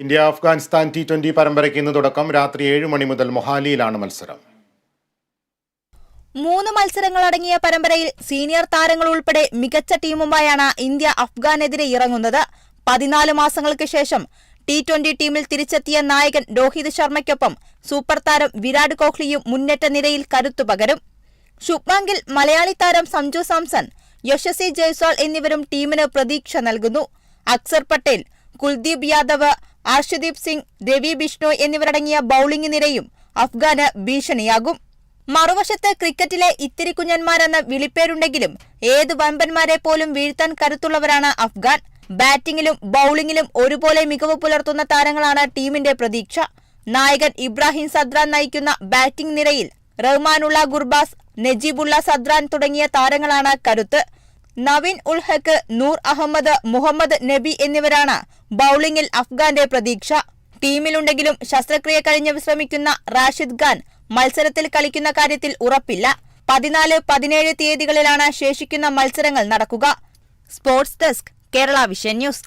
India Afghanistan T20 പരമ്പരയ്ക്ക് ഇന്ന് തുടക്കം. രാത്രി 7 മണി മുതൽ മൊഹാലിയിലാണ് മത്സരം. 3 മത്സരങ്ങളടങ്ങിയ പരമ്പരയിൽ സീനിയർ താരങ്ങൾ ഉൾപ്പെടെ മികച്ച ടീമുമായാണ് ഇന്ത്യ അഫ്ഗാനെതിരെ ഇറങ്ങുന്നത്. 14 മാസങ്ങൾക്ക് ശേഷം T20 ടീമിൽ തിരിച്ചെത്തിയ നായകൻ രോഹിത് ശർമ്മയ്ക്കൊപ്പം സൂപ്പർ താരം വിരാട് കോഹ്ലിയും മുന്നേറ്റ നിരയിൽ കരുത്തു പകരും. ശുഭ്മാൻ ഗിൽ, മലയാളി താരം സഞ്ജു സാംസൺ, യശസ്വി ജയ്സ്വാൾ എന്നിവരും ടീമിന് പ്രതീക്ഷ നൽകുന്നു. അക്സർ പട്ടേൽ, കുൽദീപ് യാദവ്, അർഷദീപ് സിംഗ്, രവി ബിഷ്ണോയ് എന്നിവരടങ്ങിയ ബൌളിംഗ് നിരയും അഫ്ഗാന് ഭീഷണിയാകും. മറുവശത്ത് ക്രിക്കറ്റിലെ ഇത്തിരി കുഞ്ഞന്മാരെന്ന വിളിപ്പേരുണ്ടെങ്കിലും ഏത് വമ്പന്മാരെ പോലും വീഴ്ത്താൻ കരുത്തുള്ളവരാണ് അഫ്ഗാൻ. ബാറ്റിംഗിലും ബൌളിംഗിലും ഒരുപോലെ മികവ് പുലർത്തുന്ന താരങ്ങളാണ് ടീമിന്റെ പ്രതീക്ഷ. നായകൻ ഇബ്രാഹിം സദ്രാൻ നയിക്കുന്ന ബാറ്റിംഗ് നിരയിൽ റഹ്മാനുള്ള ഗുർബാസ്, നജീബുള്ള സദ്രാൻ തുടങ്ങിയ താരങ്ങളാണ് കരുത്ത്. നവീൻ ഉൽ ഹക്ക്, നൂർ അഹമ്മദ്, മുഹമ്മദ് നബി എന്നിവരാണ് ബൌളിംഗിൽ അഫ്ഗാന്റെ പ്രതീക്ഷ. ടീമിലുണ്ടെങ്കിലും ശസ്ത്രക്രിയ കഴിഞ്ഞ് വിശ്രമിക്കുന്ന റാഷിദ് ഖാൻ മത്സരത്തിൽ കളിക്കുന്ന കാര്യത്തിൽ ഉറപ്പില്ല. 14, 17 തീയതികളിലാണ് ശേഷിക്കുന്ന മത്സരങ്ങൾ നടക്കുക. Sports desk, Kerala vision news.